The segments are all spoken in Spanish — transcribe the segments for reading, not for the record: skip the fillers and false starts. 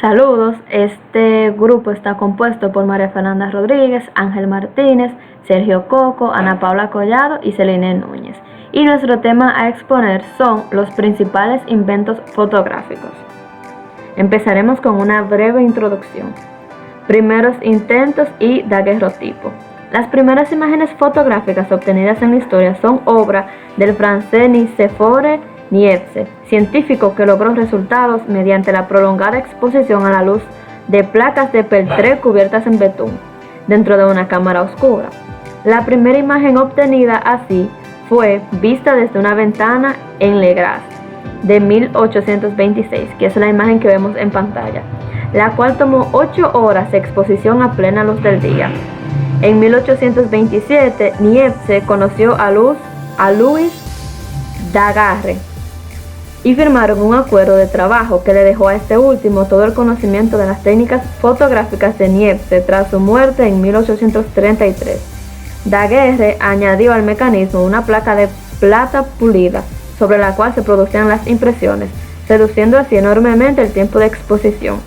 Saludos, este grupo está compuesto por María Fernanda Rodríguez, Ángel Martínez, Sergio Coco, Ana Paula Collado y Celine Núñez. Y nuestro tema a exponer son los principales inventos fotográficos. Empezaremos con una breve introducción. Primeros intentos y daguerrotipo. Las primeras imágenes fotográficas obtenidas en la historia son obra del francés Nicéphore Niepce, científico que logró resultados mediante la prolongada exposición a la luz de placas de peltre cubiertas en betún, dentro de una cámara oscura. La primera imagen obtenida así fue vista desde una ventana en Le Gras, de 1826, que es la imagen que vemos en pantalla, la cual tomó 8 horas de exposición a plena luz del día. En 1827, Niepce conoció a Louis Daguerre y firmaron un acuerdo de trabajo que le dejó a este último todo el conocimiento de las técnicas fotográficas de Niepce tras su muerte en 1833. Daguerre añadió al mecanismo una placa de plata pulida sobre la cual se producían las impresiones, reduciendo así enormemente el tiempo de exposición.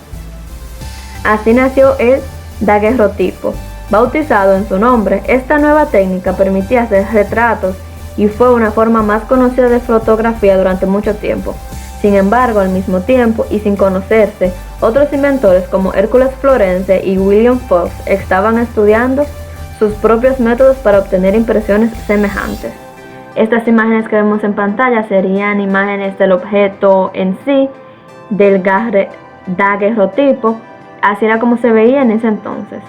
Así nació el daguerrotipo. Bautizado en su nombre, esta nueva técnica permitía hacer retratos y fue una forma más conocida de fotografía durante mucho tiempo. Sin embargo, al mismo tiempo y sin conocerse, otros inventores como Hércules Florence y William Fox estaban estudiando sus propios métodos para obtener impresiones semejantes. Estas imágenes que vemos en pantalla serían imágenes del objeto en sí, del daguerrotipo, así era como se veía en ese entonces.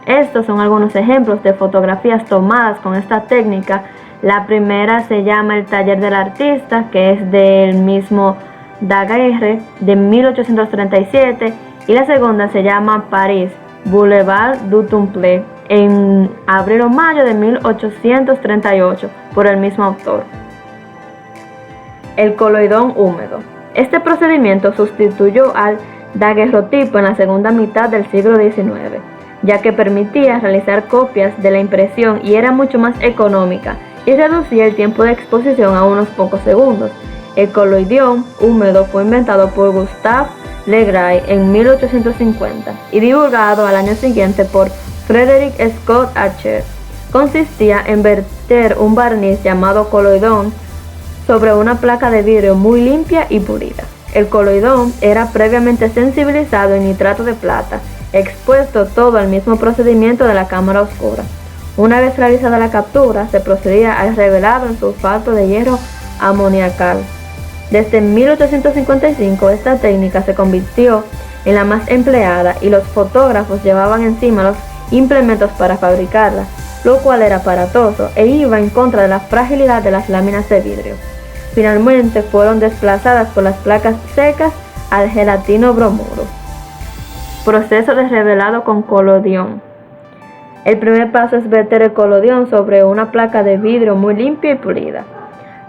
Estos son algunos ejemplos de fotografías tomadas con esta técnica. La primera se llama El taller del artista, que es del mismo Daguerre, de 1837, y la segunda se llama París, Boulevard du Temple, en abril o mayo de 1838, por el mismo autor. El coloidón húmedo. Este procedimiento sustituyó al daguerrotipo en la segunda mitad del siglo XIX, ya que permitía realizar copias de la impresión y era mucho más económica y reducía el tiempo de exposición a unos pocos segundos. El coloidón húmedo fue inventado por Gustave Le Gray en 1850 y divulgado al año siguiente por Frederick Scott Archer. Consistía en verter un barniz llamado coloidón sobre una placa de vidrio muy limpia y pulida. El coloidón era previamente sensibilizado en nitrato de plata, expuesto todo al mismo procedimiento de la cámara oscura. Una vez realizada la captura, se procedía al revelado en sulfato de hierro amoniacal. Desde 1855, esta técnica se convirtió en la más empleada y los fotógrafos llevaban encima los implementos para fabricarla, lo cual era aparatoso e iba en contra de la fragilidad de las láminas de vidrio. Finalmente fueron desplazadas por las placas secas al gelatino bromuro. Proceso de revelado con colodión. El primer paso es verter el colodión sobre una placa de vidrio muy limpia y pulida.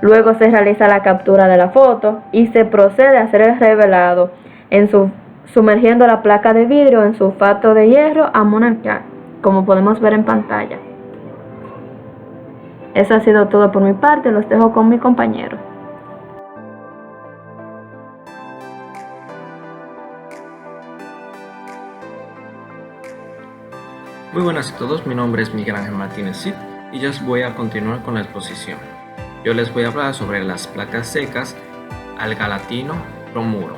Luego se realiza la captura de la foto y se procede a hacer el revelado sumergiendo la placa de vidrio en sulfato de hierro amoniacal, como podemos ver en pantalla. Eso ha sido todo por mi parte, los dejo con mi compañero. Muy buenas a todos, mi nombre es Miguel Ángel Martínez Cid y yo os voy a continuar con la exposición. Yo les voy a hablar sobre las placas secas al galatino bromuro,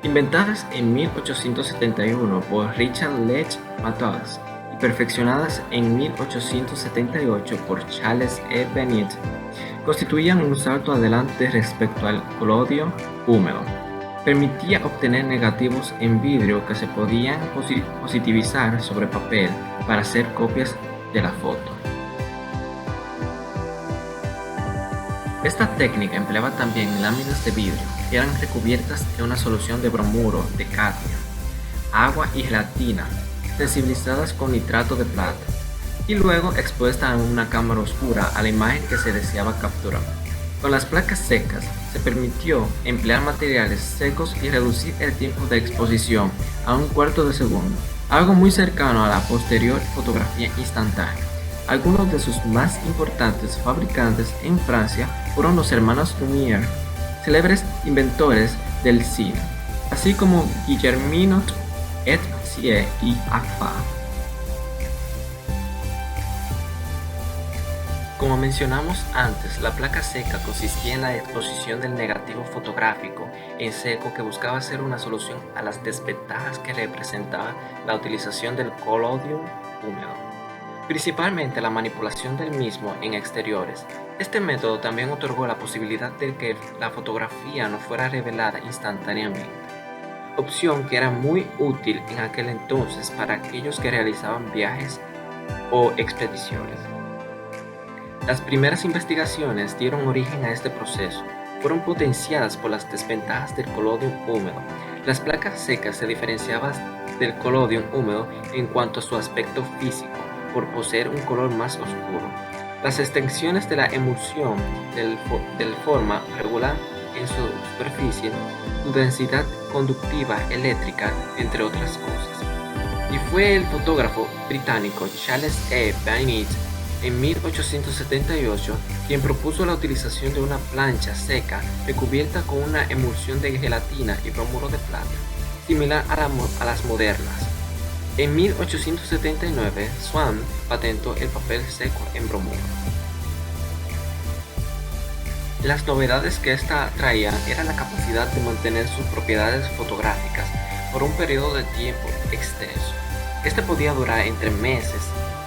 inventadas en 1871 por Richard Lech Matthijs y perfeccionadas en 1878 por Charles E. Bennett. Constituían un salto adelante respecto al colodio húmedo. Permitía obtener negativos en vidrio que se podían positivizar sobre papel para hacer copias de la foto. Esta técnica empleaba también láminas de vidrio que eran recubiertas en una solución de bromuro de cadmio, agua y gelatina, sensibilizadas con nitrato de plata, y luego expuesta en una cámara oscura a la imagen que se deseaba capturar. Con las placas secas se permitió emplear materiales secos y reducir el tiempo de exposición a un cuarto de segundo, algo muy cercano a la posterior fotografía instantánea. Algunos de sus más importantes fabricantes en Francia fueron los hermanos Lumière, célebres inventores del cine. así como Guillermino Etzier y Agfa. Como mencionamos antes, la placa seca consistía en la exposición del negativo fotográfico en seco que buscaba ser una solución a las desventajas que representaba la utilización del collodion húmedo, principalmente la manipulación del mismo en exteriores. Este método también otorgó la posibilidad de que la fotografía no fuera revelada instantáneamente, opción que era muy útil en aquel entonces para aquellos que realizaban viajes o expediciones. Las primeras investigaciones dieron origen a este proceso. Fueron potenciadas por las desventajas del collodion húmedo. Las placas secas se diferenciaban del collodion húmedo en cuanto a su aspecto físico, por poseer un color más oscuro. Las extensiones de la emulsión del forma regular en su superficie, su densidad conductiva eléctrica, entre otras cosas. Y fue el fotógrafo británico Charles E. Bennett en 1878 quien propuso la utilización de una plancha seca recubierta con una emulsión de gelatina y bromuro de plata, similar a las modernas. En 1879, Swan patentó el papel seco en bromuro. Las novedades que esta traía era la capacidad de mantener sus propiedades fotográficas por un periodo de tiempo extenso. Este podía durar entre meses,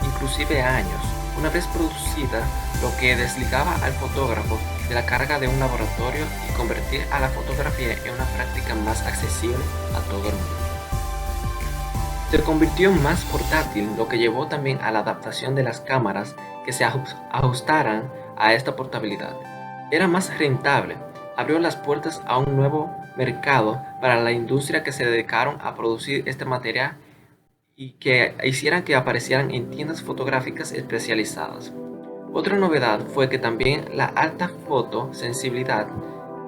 inclusive años, una vez producida, lo que desligaba al fotógrafo de la carga de un laboratorio y convertir a la fotografía en una práctica más accesible a todo el mundo. Se convirtió más portátil, lo que llevó también a la adaptación de las cámaras que se ajustaran a esta portabilidad. Era más rentable, abrió las puertas a un nuevo mercado para la industria que se dedicaron a producir este material y que hicieran que aparecieran en tiendas fotográficas especializadas. Otra novedad fue que también la alta fotosensibilidad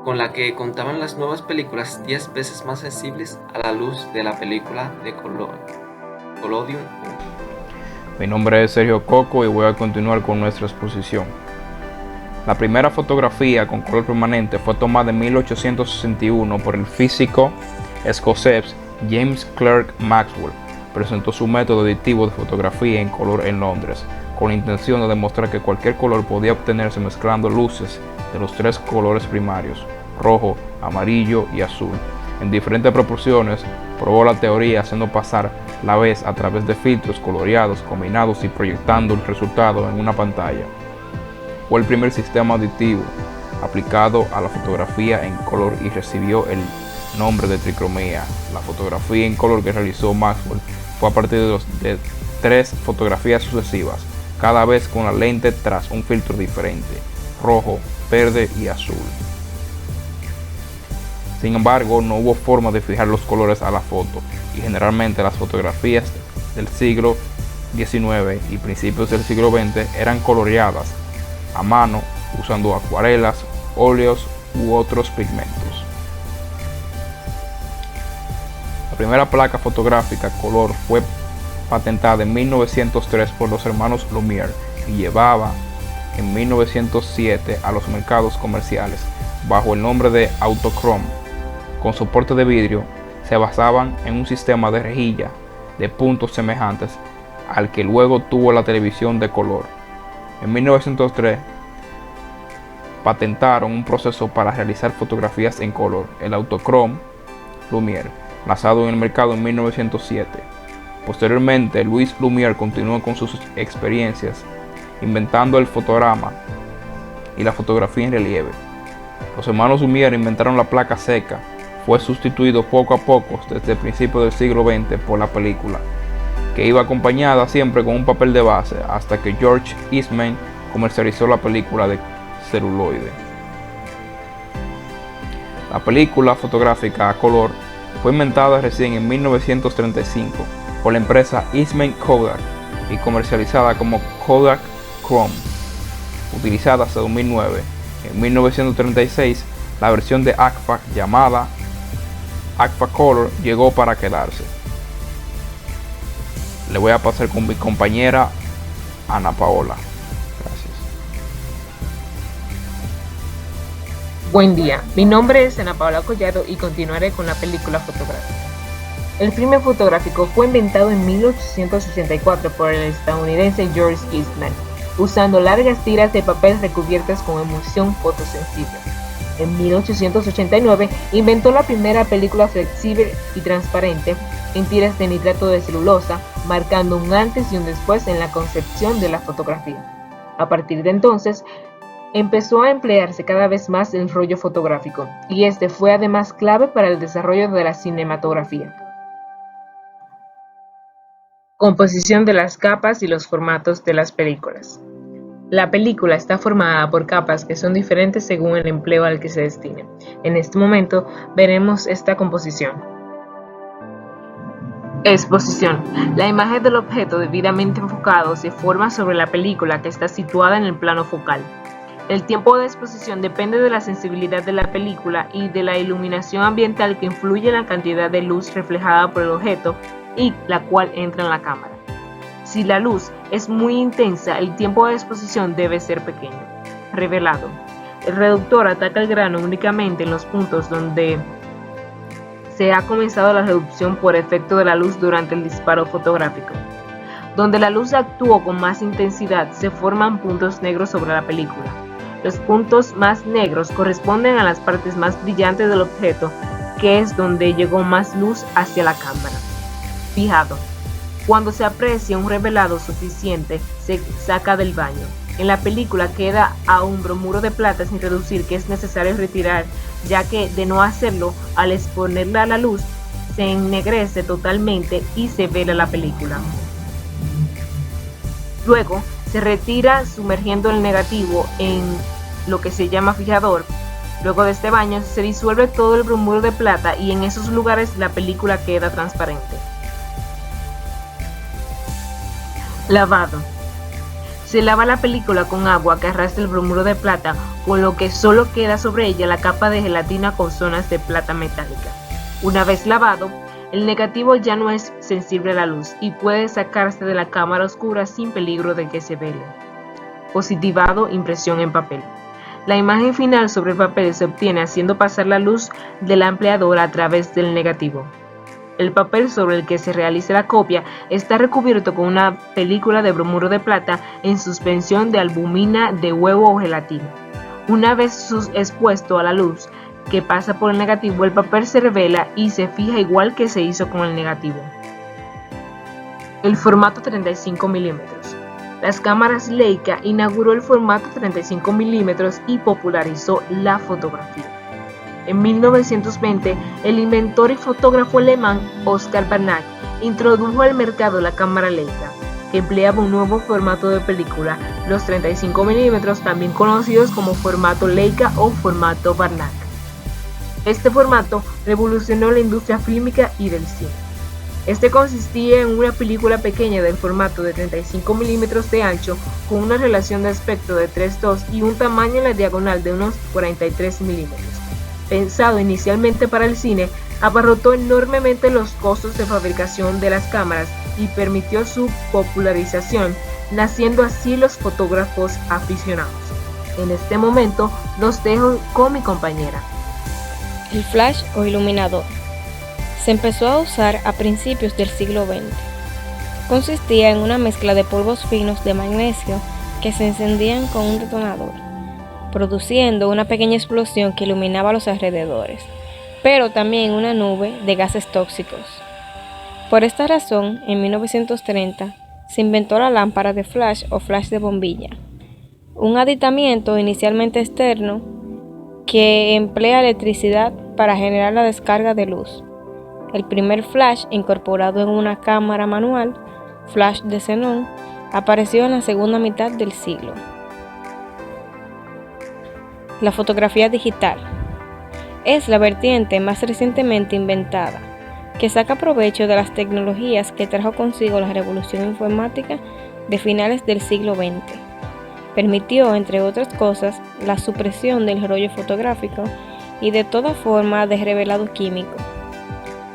con la que contaban las nuevas películas 10 veces más sensibles a la luz de la película de collodion. Mi nombre es Sergio Coco y voy a continuar con nuestra exposición. La primera fotografía con color permanente fue tomada en 1861 por el físico escocés James Clerk Maxwell. Presentó su método aditivo de fotografía en color en Londres, con la intención de demostrar que cualquier color podía obtenerse mezclando luces de los tres colores primarios, rojo, amarillo y azul, en diferentes proporciones. Probó la teoría haciendo pasar la vez a través de filtros coloreados, combinados y proyectando el resultado en una pantalla. Fue el primer sistema aditivo aplicado a la fotografía en color y recibió el nombre de tricromía. La fotografía en color que realizó Maxwell fue a partir de 3 fotografías sucesivas, cada vez con la lente tras un filtro diferente, rojo, verde y azul. Sin embargo, no hubo forma de fijar los colores a la foto y generalmente las fotografías del siglo XIX y principios del siglo XX eran coloreadas a mano usando acuarelas, óleos u otros pigmentos. La primera placa fotográfica color fue patentada en 1903 por los hermanos Lumière y llevaba en 1907 a los mercados comerciales bajo el nombre de Autochrome. Con soporte de vidrio, se basaban en un sistema de rejilla de puntos semejantes al que luego tuvo la televisión de color. En 1903 patentaron un proceso para realizar fotografías en color, el Autochrome Lumière, lanzado en el mercado en 1907. Posteriormente, Louis Lumière continuó con sus experiencias, inventando el fotograma y la fotografía en relieve. Los hermanos Lumière inventaron la placa seca. Fue sustituido poco a poco desde el principio del siglo XX por la película, que iba acompañada siempre con un papel de base, hasta que George Eastman comercializó la película de celuloide. La película fotográfica a color fue inventada recién en 1935 por la empresa Eastman Kodak y comercializada como Kodak Chrome, utilizada hasta 2009. En 1936, la versión de Agfa llamada Agfa Color llegó para quedarse. Le voy a pasar con mi compañera Ana Paola. Gracias. Buen día, mi nombre es Ana Paula Collado y continuaré con la película fotográfica. El filme fotográfico fue inventado en 1884 por el estadounidense George Eastman, usando largas tiras de papel recubiertas con emulsión fotosensible. En 1889 inventó la primera película flexible y transparente en tiras de nitrato de celulosa, marcando un antes y un después en la concepción de la fotografía. A partir de entonces, empezó a emplearse cada vez más el rollo fotográfico, y este fue además clave para el desarrollo de la cinematografía. Composición de las capas y los formatos de las películas. La película está formada por capas que son diferentes según el empleo al que se destine. En este momento veremos esta composición. Exposición. La imagen del objeto debidamente enfocado se forma sobre la película que está situada en el plano focal. El tiempo de exposición depende de la sensibilidad de la película y de la iluminación ambiental que influye en la cantidad de luz reflejada por el objeto y la cual entra en la cámara. Si la luz es muy intensa, el tiempo de exposición debe ser pequeño. Revelado. El reductor ataca el grano únicamente en los puntos donde se ha comenzado la reducción por efecto de la luz durante el disparo fotográfico. Donde la luz actuó con más intensidad, se forman puntos negros sobre la película. Los puntos más negros corresponden a las partes más brillantes del objeto, que es donde llegó más luz hacia la cámara. Fijado. Cuando se aprecia un revelado suficiente, se saca del baño. En la película queda aún bromuro de plata sin reducir, que es necesario retirar, ya que de no hacerlo, al exponerla a la luz, se ennegrece totalmente y se vela la película. Luego, se retira sumergiendo el negativo en lo que se llama fijador. Luego de este baño se disuelve todo el bromuro de plata y en esos lugares la película queda transparente. Lavado. Se lava la película con agua que arrastra el bromuro de plata, con lo que solo queda sobre ella la capa de gelatina con zonas de plata metálica. Una vez lavado, el negativo ya no es sensible a la luz y puede sacarse de la cámara oscura sin peligro de que se vele. Positivado, impresión en papel. La imagen final sobre el papel se obtiene haciendo pasar la luz del ampliador a través del negativo. El papel sobre el que se realiza la copia está recubierto con una película de bromuro de plata en suspensión de albumina de huevo o gelatina. Una vez expuesto a la luz que pasa por el negativo, el papel se revela y se fija igual que se hizo con el negativo. El formato 35 mm. Las cámaras Leica inauguró el formato 35 mm y popularizó la fotografía. En 1920, el inventor y fotógrafo alemán Oskar Barnack introdujo al mercado la cámara Leica, que empleaba un nuevo formato de película, los 35 mm, también conocidos como formato Leica o formato Barnack. Este formato revolucionó la industria fílmica y del cine. Este consistía en una película pequeña del formato de 35 mm de ancho con una relación de aspecto de 3:2 y un tamaño en la diagonal de unos 43 mm. Pensado inicialmente para el cine, abarrotó enormemente los costos de fabricación de las cámaras y permitió su popularización, naciendo así los fotógrafos aficionados. En este momento los dejo con mi compañera. El flash o iluminador se empezó a usar a principios del siglo XX. Consistía en una mezcla de polvos finos de magnesio que se encendían con un detonador, produciendo una pequeña explosión que iluminaba los alrededores, pero también una nube de gases tóxicos. Por esta razón, en 1930, se inventó la lámpara de flash o flash de bombilla, un aditamiento inicialmente externo que emplea electricidad para generar la descarga de luz. El primer flash incorporado en una cámara manual, flash de xenón, apareció en la segunda mitad del siglo. La fotografía digital es la vertiente más recientemente inventada, que saca provecho de las tecnologías que trajo consigo la revolución informática de finales del siglo XX. Permitió, entre otras cosas, la supresión del rollo fotográfico y de toda forma de revelado químico,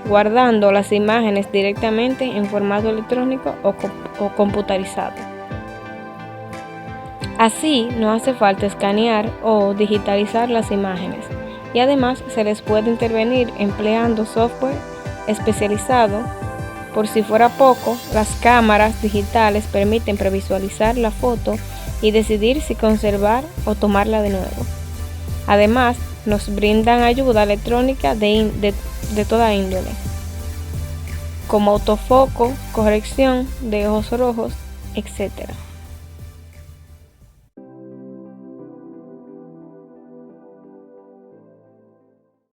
guardando las imágenes directamente en formato electrónico o computarizado. Así no hace falta escanear o digitalizar las imágenes y además se les puede intervenir empleando software especializado. Por si fuera poco, las cámaras digitales permiten previsualizar la foto y decidir si conservar o tomarla de nuevo. Además, nos brindan ayuda electrónica de toda índole, como autofoco, corrección de ojos rojos, etc.